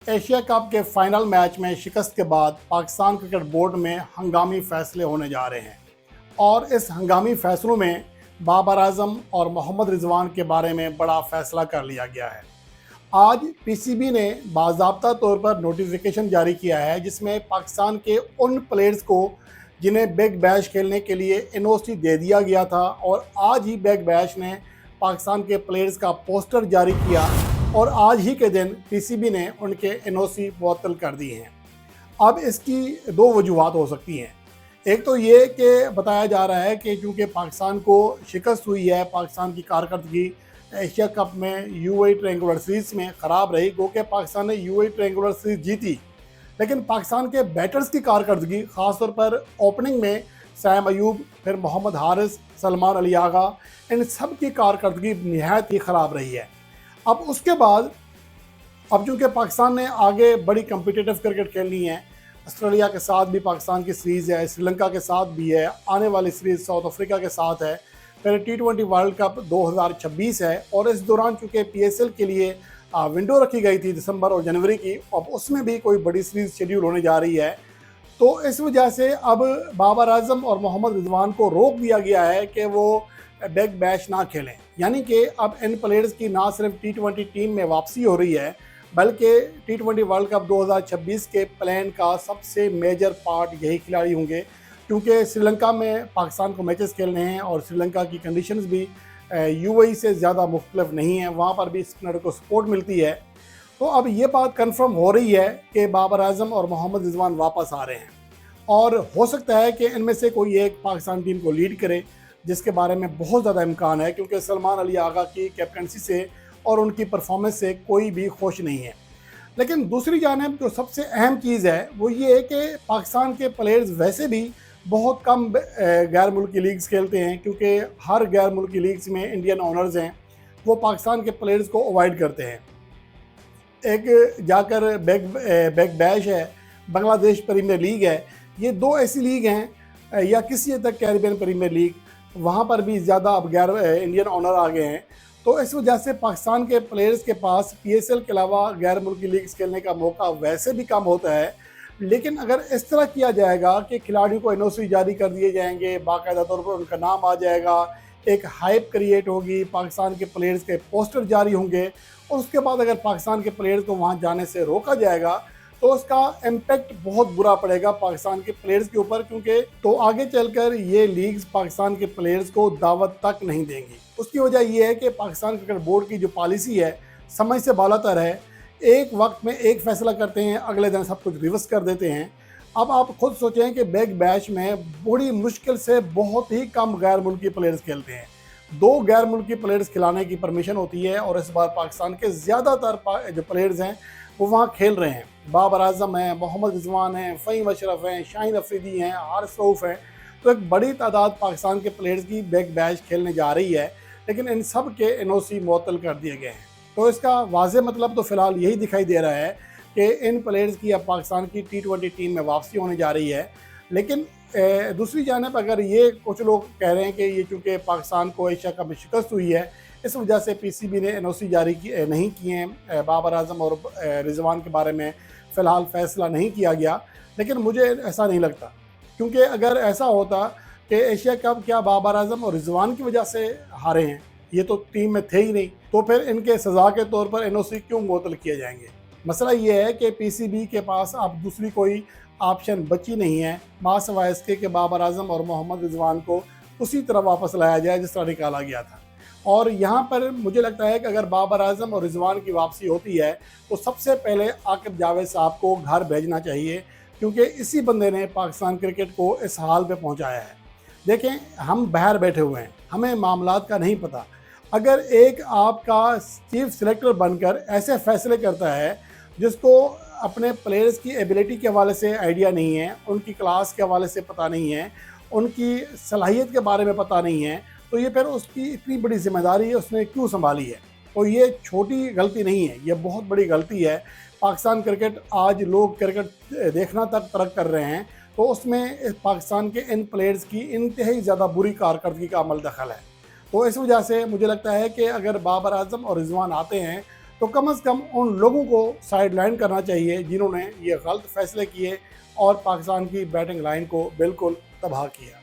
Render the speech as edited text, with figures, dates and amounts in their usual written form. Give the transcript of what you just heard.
Asia cup के final match में शिकस्त के बाद पाकिस्तान क्रिकेट बोर्ड में हंगामी फैसले होने जा रहे हैं और इस हंगामी फैसलों में बाबर आजम और मोहम्मद रिजवान के बारे में बड़ा फैसला कर लिया गया है। आज पीसीबी ने बाज़ाब्ता तौर पर नोटिफिकेशन जारी किया है जिसमें पाकिस्तान के उन प्लेयर्स को जिन्हें बिग बैश खेलने के लिए एनओसी दे दिया गया था, और आज ही बिग बैश ने पाकिस्तान के प्लेयर्स का पोस्टर जारी किया और आज ही के दिन पीसीबी ने उनके एनओसी मुअत्तल कर दिए हैं। अब इसकी दो वजूहत हो सकती हैं। एक तो ये कि बताया जा रहा है कि चूँकि पाकिस्तान को शिकस्त हुई है, पाकिस्तान की कारकर्दगी एशिया कप में यूएई ट्रायंगुलर सीरीज़ में ख़राब रही, क्योंकि पाकिस्तान ने यूएई ट्रायंगुलर सीरीज़ जीती, लेकिन पाकिस्तान के बैटर्स की कारकर्दगी ख़ासतौर पर ओपनिंग में सैम अयूब, फिर मोहम्मद हारिस, सलमान अली आगा, इन सब की कारकर्दगी निहायत ही ख़राब रही है। अब उसके बाद अब चूँकि पाकिस्तान ने आगे बड़ी कम्पिटिटिव क्रिकेट खेलनी है, ऑस्ट्रेलिया के साथ भी पाकिस्तान की सीरीज़ है, श्रीलंका के साथ भी है, आने वाली सीरीज़ साउथ अफ्रीका के साथ है, फिर T20 वर्ल्ड कप 2026 है, और इस दौरान चूँकि PSL के लिए विंडो रखी गई थी दिसंबर और जनवरी की, अब उसमें भी कोई बड़ी सीरीज़ शेड्यूल होने जा रही है। तो इस वजह से अब बाबर आजम और मोहम्मद रिजवान को रोक दिया गया है कि वो बिग बैश ना खेलें, यानी कि अब इन प्लेयर्स की ना सिर्फ T20 टीम में वापसी हो रही है, बल्कि T20 वर्ल्ड कप 2026 के प्लान का सबसे मेजर पार्ट यही खिलाड़ी होंगे, क्योंकि श्रीलंका में पाकिस्तान को मैचेस खेलने हैं और श्रीलंका की कंडीशंस भी यूएई से ज़्यादा मुख्तलिफ नहीं है, वहाँ पर भी स्पिनर को सपोर्ट मिलती है। तो अब ये बात कंफर्म हो रही है कि बाबर आजम और मोहम्मद रिजवान वापस आ रहे हैं, और हो सकता है कि इनमें से कोई एक पाकिस्तान टीम को लीड करे, जिसके बारे में बहुत ज़्यादा इम्कान है, क्योंकि सलमान अली आगा की कैप्टनसी से और उनकी परफॉर्मेंस से कोई भी खुश नहीं है। लेकिन दूसरी जानिब जो सबसे अहम चीज़ है वो ये है कि पाकिस्तान के प्लेयर्स वैसे भी बहुत कम गैर मुल्की लीग्स खेलते हैं, क्योंकि हर गैर मुल्की लीग्स में इंडियन ओनर्स हैं, वो पाकिस्तान के प्लेयर्स को अवॉइड करते हैं। एक जाकर बिग बैश है, बांग्लादेश प्रीमियर लीग है, ये दो ऐसी लीग हैं, या किसी हद तक कैरिबियन प्रीमियर लीग, वहाँ पर भी ज़्यादा अब गैर इंडियन ओनर आ गए हैं। तो इस वजह से पाकिस्तान के प्लेयर्स के पास PSL के अलावा गैर मुल्की लीग्स खेलने का मौका वैसे भी कम होता है। लेकिन अगर इस तरह किया जाएगा कि खिलाड़ियों को एनओसी जारी कर दिए जाएंगे, बाकायदा तौर पर उनका नाम आ जाएगा, एक हाइप क्रिएट होगी, पाकिस्तान के प्लेयर्स के पोस्टर जारी होंगे, और उसके बाद अगर पाकिस्तान के प्लेयर्स को वहाँ जाने से रोका जाएगा तो उसका इम्पैक्ट बहुत बुरा पड़ेगा पाकिस्तान के प्लेयर्स के ऊपर, क्योंकि तो आगे चलकर ये लीग्स पाकिस्तान के प्लेयर्स को दावत तक नहीं देंगी। उसकी वजह यह है कि पाकिस्तान क्रिकेट बोर्ड की जो पॉलिसी है समय से बालातर है, एक वक्त में एक फ़ैसला करते हैं, अगले दिन सब कुछ रिवर्स कर देते हैं। अब आप खुद सोचें कि बिग बैश में बड़ी मुश्किल से बहुत ही कम गैर मुल्की प्लेयर्स खेलते हैं, 2 गैर मुल्की प्लेयर्स खिलाने की परमिशन होती है, और इस बार पाकिस्तान के ज़्यादातर जो प्लेयर्स हैं वो वहाँ खेल रहे हैं। बाबर आजम हैं, मोहम्मद रिजवान हैं, फ़हीम अशरफ हैं, शाहीन अफरीदी हैं, हारिस रऊफ़ हैं। तो एक बड़ी तादाद पाकिस्तान के प्लेयर्स की बिग बैश खेलने जा रही है, लेकिन इन सब के एनओसी मुअत्तल कर दिए गए हैं। तो इसका वाज़ेह मतलब तो फ़िलहाल यही दिखाई दे रहा है कि इन प्लेयर्स की अब पाकिस्तान की T20 टीम में वापसी होने जा रही है। लेकिन दूसरी जानिब अगर ये कुछ लोग कह रहे हैं कि ये चूँकि पाकिस्तान को एशिया कप में शिकस्त हुई है, इस वजह से पीसीबी ने एनओसी जारी नहीं किए हैं, बाबर आजम और रिजवान के बारे में फ़िलहाल फ़ैसला नहीं किया गया। लेकिन मुझे ऐसा नहीं लगता, क्योंकि अगर ऐसा होता कि एशिया कप क्या बाबर आजम और रिजवान की वजह से हारे हैं, ये तो टीम में थे ही नहीं, तो फिर इनके सज़ा के तौर पर एनओसी क्यों मुअत्तल किए जाएंगे। मसला ये है कि पीसीबी के पास अब दूसरी कोई ऑप्शन बची नहीं है मासिवाय इसके कि बाबर आजम और मोहम्मद रिजवान को उसी तरह वापस लाया जाए जिस तरह निकाला गया था। और यहाँ पर मुझे लगता है कि अगर बाबर आजम और रिजवान की वापसी होती है तो सबसे पहले आकिब जावेद साहब को घर भेजना चाहिए, क्योंकि इसी बंदे ने पाकिस्तान क्रिकेट को इस हाल पे पहुँचाया है। देखें, हम बाहर बैठे हुए हैं, हमें मामलात का नहीं पता। अगर एक आपका चीफ सिलेक्टर बनकर ऐसे फैसले करता है जिसको अपने प्लेयर्स की एबिलिटी के हवाले से आइडिया नहीं है, उनकी क्लास के हवाले से पता नहीं है, उनकी सलाहियत के बारे में पता नहीं है, तो ये फिर उसकी इतनी बड़ी जिम्मेदारी है उसने क्यों संभाली है। तो ये छोटी गलती नहीं है, ये बहुत बड़ी गलती है। पाकिस्तान क्रिकेट आज लोग क्रिकेट देखना तक तर्क कर रहे हैं, तो उसमें पाकिस्तान के इन प्लेयर्स की इंतहाई ज़्यादा बुरी कारकर्दगी का अमल दखल है। तो इस वजह से मुझे लगता है कि अगर बाबर आजम और रिजवान आते हैं तो कम से कम उन लोगों को साइडलाइन करना चाहिए जिन्होंने ये गलत फैसले किए और पाकिस्तान की बैटिंग लाइन को बिल्कुल तबाह किया।